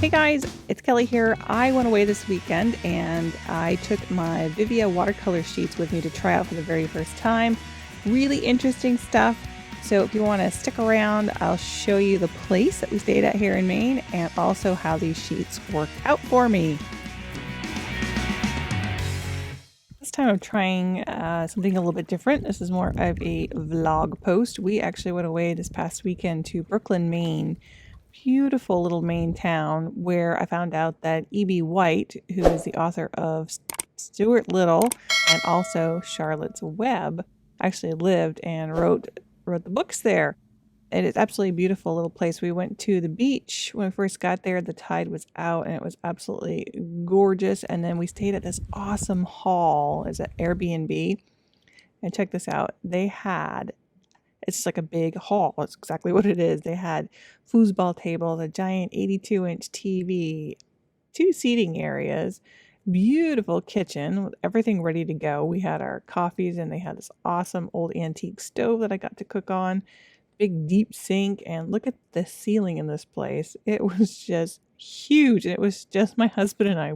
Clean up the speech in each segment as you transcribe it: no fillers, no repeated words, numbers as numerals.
Hey guys, it's Kelly here. I went away this weekend and I took my Viviva watercolor sheets with me to try out for the very first time. Really interesting stuff. So if you want to stick around, I'll show you the place that we stayed at here in Maine and also how these sheets worked out for me. This time I'm trying something a little bit different. This is more of a vlog post. We actually went away this past weekend to Brooklin, Maine. Beautiful little Maine town where I found out that E.B. White, who is the author of Stuart Little and also Charlotte's Web, actually lived and wrote the books there. It is absolutely beautiful little place. We went to the beach when we first got there. The tide was out and it was absolutely gorgeous. And then we stayed at this awesome hall. It's an Airbnb. And check this out. It's like a big hall. That's exactly what it is. They had foosball tables, a giant 82-inch TV, 2 seating areas, beautiful kitchen with everything ready to go. We had our coffees and they had this awesome old antique stove that I got to cook on, big deep sink, and look at the ceiling in this place. It was just huge. And it was just my husband and I.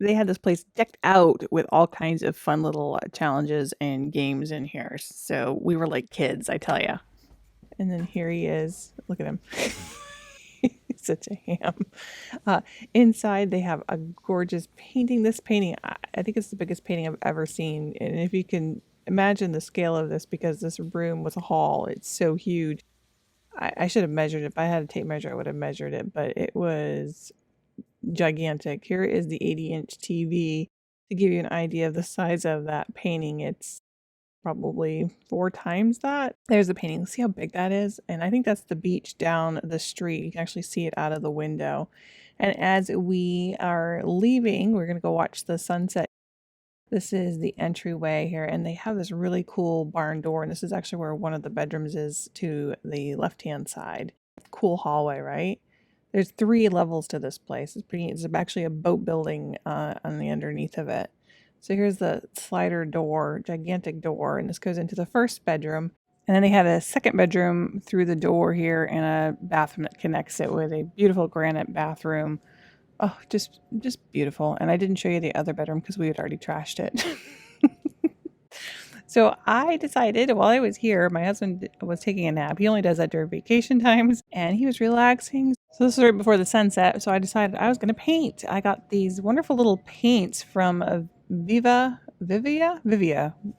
They had this place decked out with all kinds of fun little challenges and games in here. So we were like kids, I tell you. And then here he is. Look at him. He's such a ham. Inside, they have a gorgeous painting. This painting, I think it's the biggest painting I've ever seen. And if you can imagine the scale of this, because this room was a hall, it's so huge. I should have measured it. If I had a tape measure, I would have measured it. But it was gigantic. Here is the 80-inch TV to give you an idea of the size of that painting. It's probably 4 times that. There's the painting. See how big that is? And I think that's the beach down the street. You can actually see it out of the window. And as we are leaving, we're going to go watch the sunset. This is the entryway here, and they have this really cool barn door, and this is actually where one of the bedrooms is to the left-hand side. Cool hallway, right? There's 3 levels to this place. It's actually a boat building on the underneath of it. So here's the slider door, gigantic door, and this goes into the first bedroom. And then they had a second bedroom through the door here and a bathroom that connects it with a beautiful granite bathroom. Oh, just beautiful. And I didn't show you the other bedroom because we had already trashed it. So I decided while I was here, my husband was taking a nap. He only does that during vacation times, and he was relaxing. So this was right before the sunset. So I decided I was going to paint. I got these wonderful little paints from Viviva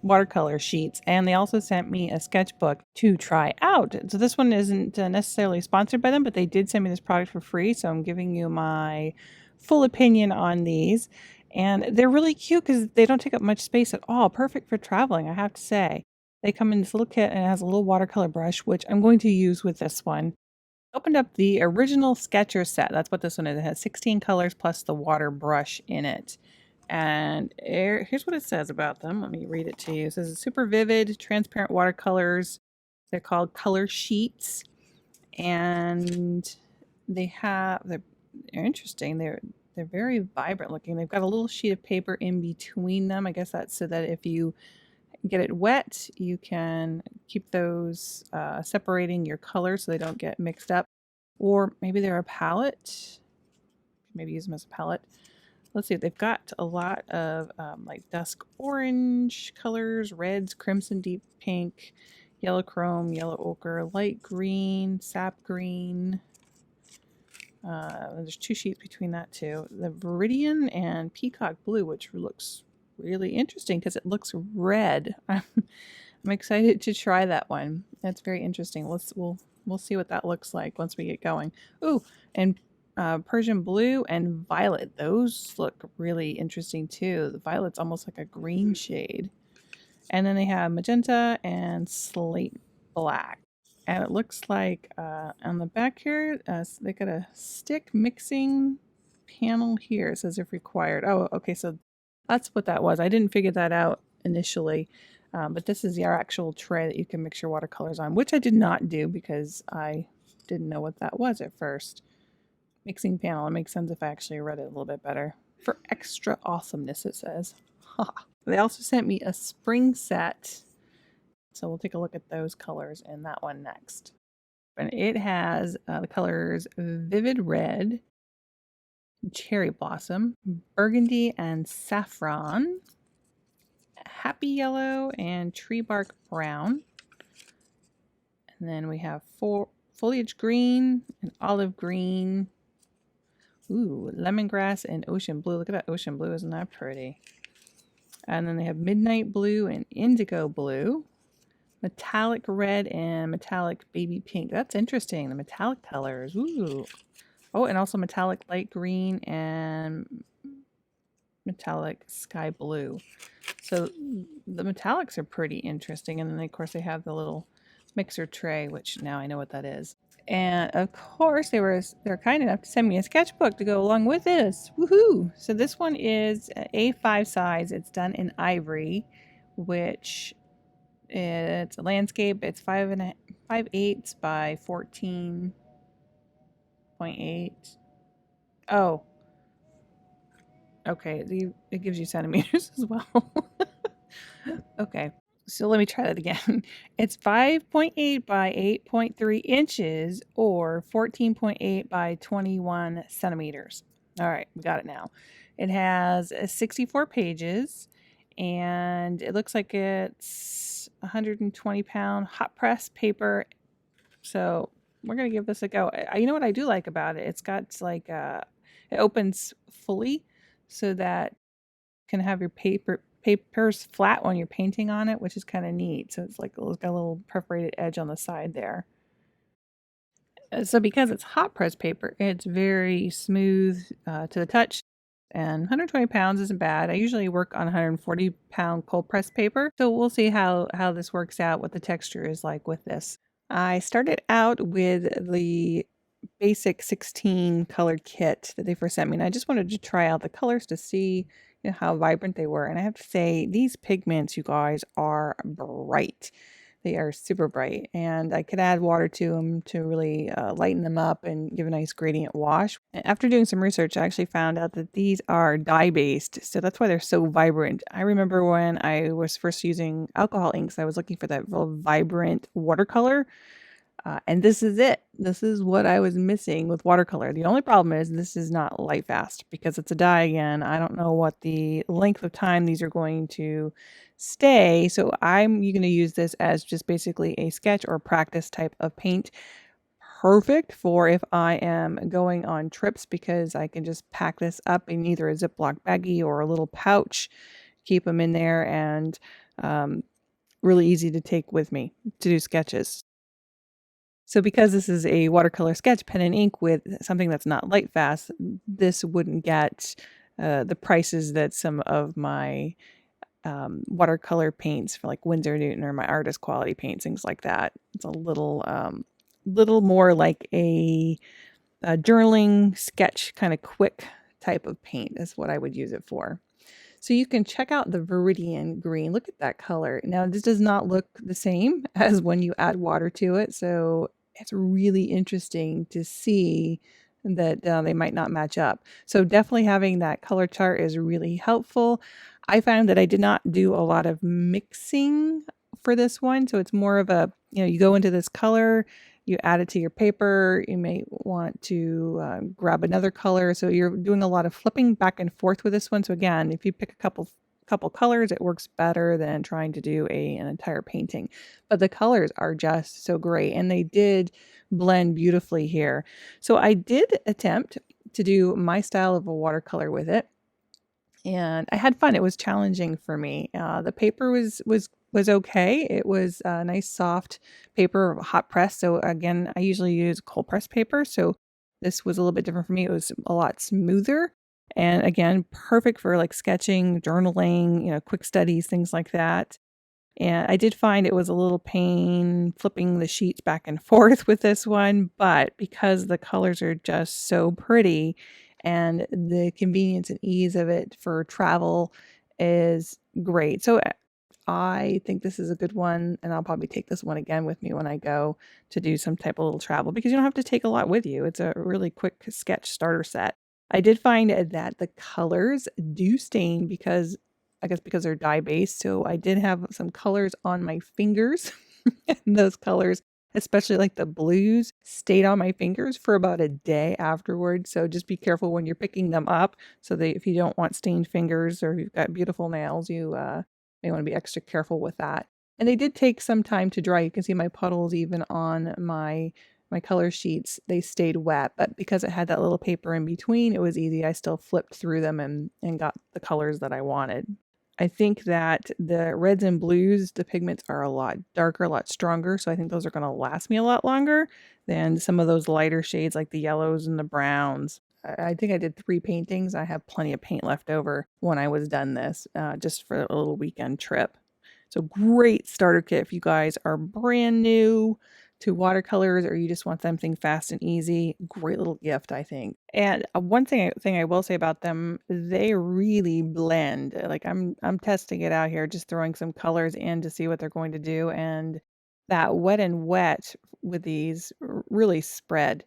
watercolor sheets, and they also sent me a sketchbook to try out. So this one isn't necessarily sponsored by them, but they did send me this product for free. So I'm giving you my full opinion on these. And they're really cute because they don't take up much space at all. Perfect for traveling, I have to say. They come in this little kit and it has a little watercolor brush, which I'm going to use with this one. Opened up the original Sketcher set. That's what this one is. It has 16 colors plus the water brush in it. And here's what it says about them. Let me read it to you. It says super vivid, transparent watercolors. They're called color sheets. And they're interesting. They're very vibrant looking. They've got a little sheet of paper in between them. I guess that's so that if you get it wet, you can keep those separating your colors so they don't get mixed up. Or maybe they're a palette. Maybe use them as a palette. Let's see. They've got a lot of like dusk orange colors, reds, crimson, deep pink, yellow chrome, yellow ochre, light green, sap green. There's 2 sheets between that too. The Viridian and Peacock Blue, which looks really interesting because it looks red. I'm excited to try that one. That's very interesting. We'll see what that looks like once we get going. Ooh, and Persian Blue and Violet. Those look really interesting too. The Violet's almost like a green shade. And then they have Magenta and Slate Black. And it looks like on the back here, they got a stick mixing panel here. It says if required. Oh, okay, so that's what that was. I didn't figure that out initially, but this is your actual tray that you can mix your watercolors on, which I did not do because I didn't know what that was at first. Mixing panel. It makes sense if I actually read it a little bit better. For extra awesomeness, it says. They also sent me a spring set. So we'll take a look at those colors in that one next. And it has the colors Vivid Red, cherry blossom, burgundy and saffron, happy yellow, and tree bark brown. And then we have foliage green and olive green. Ooh, lemongrass and ocean blue. Look at that ocean blue. Isn't that pretty? And then they have midnight blue and indigo blue. Metallic red and metallic baby pink. That's interesting. The metallic colors. Ooh. Oh, and also metallic light green and metallic sky blue. So the metallics are pretty interesting. And then, of course, they have the little mixer tray, which now I know what that is. And of course, they're kind enough to send me a sketchbook to go along with this. Woohoo! So this one is A5 size. It's done in ivory, which it's a landscape. It's 5.8 by 14.8. Oh, okay. It gives you centimeters as well. Okay. So let me try that again. It's 5.8 by 8.3 inches or 14.8 by 21 centimeters. All right, we got it now. It has 64 pages and it looks like it's 120-pound hot press paper. So we're going to give this a go. You know what I do like about it? It's got like it opens fully so that you can have your papers flat when you're painting on it, which is kind of neat. So it's got a little perforated edge on the side there. So because it's hot press paper, it's very smooth to the touch. And 120 pounds isn't bad. I usually work on 140-pound cold press paper. So we'll see how this works out, what the texture is like with this. I started out with the basic 16 colored kit that they first sent me. And I just wanted to try out the colors to see how vibrant they were. And I have to say, these pigments, you guys, are bright. They are super bright, and I could add water to them to really lighten them up and give a nice gradient wash. After doing some research, I actually found out that these are dye-based, so that's why they're so vibrant. I remember when I was first using alcohol inks, I was looking for that real vibrant watercolor. And this is it. This is what I was missing with watercolor. The only problem is this is not light fast because it's a dye again. I don't know what the length of time these are going to stay. So I'm going to use this as just basically a sketch or practice type of paint. Perfect for if I am going on trips because I can just pack this up in either a Ziploc baggie or a little pouch, keep them in there, and really easy to take with me to do sketches. So because this is a watercolor sketch pen and ink with something that's not light fast, this wouldn't get the prices that some of my watercolor paints for like Winsor Newton or my artist quality paints, things like that. It's a little more like a journaling sketch, kind of quick type of paint is what I would use it for. So you can check out the Viridian green. Look at that color. Now this does not look the same as when you add water to it. So it's really interesting to see that they might not match up. So definitely having that color chart is really helpful. I found that I did not do a lot of mixing for this one. So it's more of a, you go into this color, you add it to your paper. You may want to grab another color. So you're doing a lot of flipping back and forth with this one. So again, if you pick a couple colors, it works better than trying to do an entire painting. But the colors are just so great, and they did blend beautifully here. So I did attempt to do my style of a watercolor with it, and I had fun. It was challenging for me. The paper was okay. It was a nice soft paper, hot press. So again, I usually use cold press paper. So this was a little bit different for me. It was a lot smoother. And again, perfect for like sketching, journaling, quick studies, things like that. And I did find it was a little pain flipping the sheets back and forth with this one, but because the colors are just so pretty and the convenience and ease of it for travel is great. So I think this is a good one, and I'll probably take this one again with me when I go to do some type of little travel because you don't have to take a lot with you. It's a really quick sketch starter set. I did find that the colors do stain because they're dye based. So I did have some colors on my fingers and those colors especially like the blues, stayed on my fingers for about a day afterwards. So just be careful when you're picking them up so that if you don't want stained fingers or if you've got beautiful nails, you may want to be extra careful with that. And they did take some time to dry. You can see my puddles even on my color sheets. They stayed wet, but because it had that little paper in between, it was easy. I still flipped through them and got the colors that I wanted. I think that the reds and blues, the pigments are a lot darker, a lot stronger. So I think those are going to last me a lot longer than some of those lighter shades like the yellows and the browns. I think I did 3 paintings. I have plenty of paint left over when I was done this, just for a little weekend trip. So great starter kit if you guys are brand new to watercolors or you just want something fast and easy. Great little gift, I think. And one thing I will say about them, they really blend. Like I'm testing it out here, just throwing some colors in to see what they're going to do, and that wet and wet with these really spread.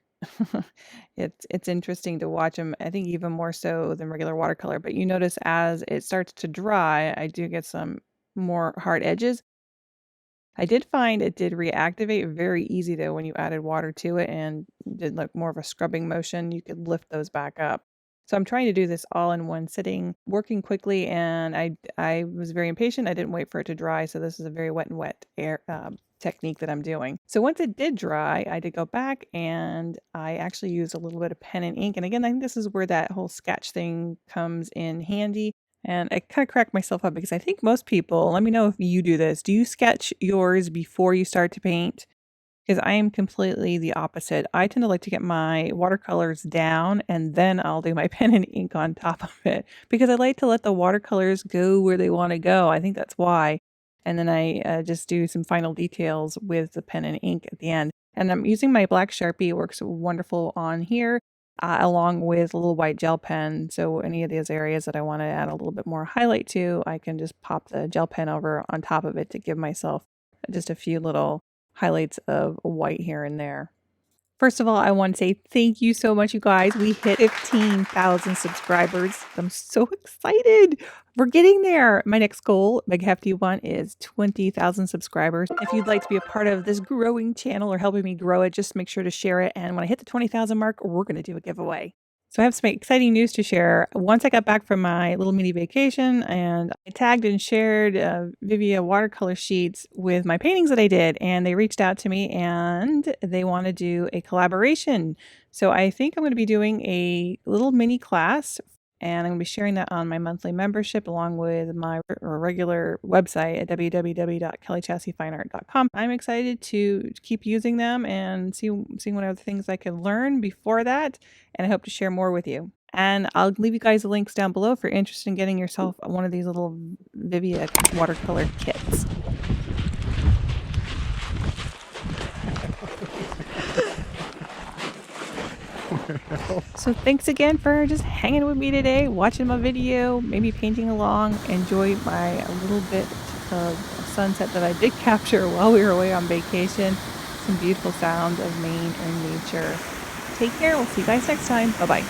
It's interesting to watch them. I think even more so than regular watercolor, but you notice as it starts to dry, I do get some more hard edges. I did find it did reactivate very easy though when you added water to it and did like more of a scrubbing motion, you could lift those back up. So I'm trying to do this all in one sitting, working quickly, and I was very impatient. I didn't wait for it to dry, so this is a very wet and wet air technique that I'm doing. So once it did dry, I did go back and I actually used a little bit of pen and ink. And again, I think this is where that whole sketch thing comes in handy. And I kind of cracked myself up because I think most people, let me know if you do this. Do you sketch yours before you start to paint? Because I am completely the opposite. I tend to like to get my watercolors down and then I'll do my pen and ink on top of it because I like to let the watercolors go where they want to go. I think that's why. And then I just do some final details with the pen and ink at the end. And I'm using my black Sharpie. It works wonderful on here. Along with a little white gel pen. So any of these areas that I want to add a little bit more highlight to, I can just pop the gel pen over on top of it to give myself just a few little highlights of white here and there. First of all, I want to say thank you so much, you guys. We hit 15,000 subscribers. I'm so excited. We're getting there. My next goal, big hefty one, is 20,000 subscribers. If you'd like to be a part of this growing channel or helping me grow it, just make sure to share it. And when I hit the 20,000 mark, we're going to do a giveaway. So I have some exciting news to share. Once I got back from my little mini vacation and I tagged and shared Viviva watercolor sheets with my paintings that I did, and they reached out to me and they want to do a collaboration. So I think I'm going to be doing a little mini class, and I'm going to be sharing that on my monthly membership along with my regular website at www.kelliechasseffineart.com. I'm excited to keep using them and seeing what other things I can learn before that, and I hope to share more with you. And I'll leave you guys the links down below if you're interested in getting yourself one of these little Viviva watercolor kits. So thanks again for just hanging with me today, watching my video, maybe painting along. Enjoy my little bit of sunset that I did capture while we were away on vacation. Some beautiful sounds of Maine and nature. Take care. We'll see you guys next time. Bye-bye.